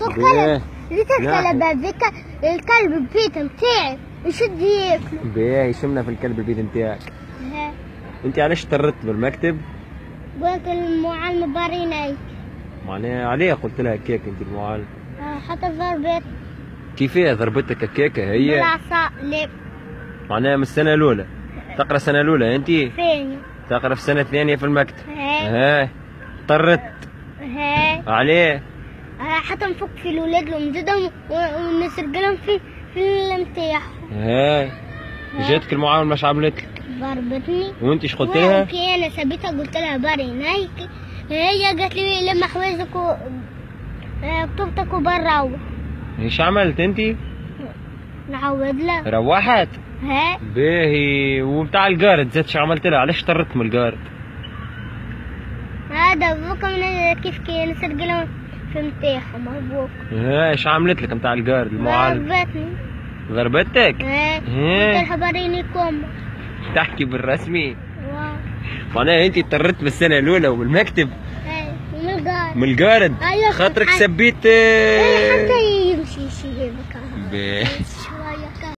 شو الكلب؟ ليش الكلب هذيك؟ الكلب البيت متاعي يشد ياكله. باهي شمنا في الكلب البيت نتاعك. انت علاش طردت بالمكتب؟ قلت المعلم باريني. معناها عليه قلت لها هكاك انت المعلم؟ حتى ضربت. كيفاه ضربتك هكاكا هي؟ بالعصا. لا معناها من السنة الأولى. تقرا السنة الأولى انت؟ ثانية. تقرا في السنة الثانية في المكتب. ها طردت. عليه؟ حتى نفك في الولاد لهم ونسرق لهم في المتاح. جاتك المعاون مش عملت لك؟ ضربتني. وانت ايش قلت لها؟ اوكي انا سبيتها قلت لها بارينايك. هي قالت لي لما حوايجك كتبتك وبروح. ايش عملت انت؟ نعود لها. روحت؟ باهي. وبتاع الجارد زاد شو عملت لها؟ علاش طردت من الجارد؟ هذا بوك كيف نسرق لهم في متاحهم هبوك. ايش عملت لك بتاع الجارد المعلم؟ ضربتني. ضربتك؟ قلت لها بارينيكم. تحكي بالرسمي؟ معناها انت اضطريت بالسنه الاولى وبالمكتب؟ من الجارد. من الجارد؟ خاطرك سبيت حتى يمشي شي هيك.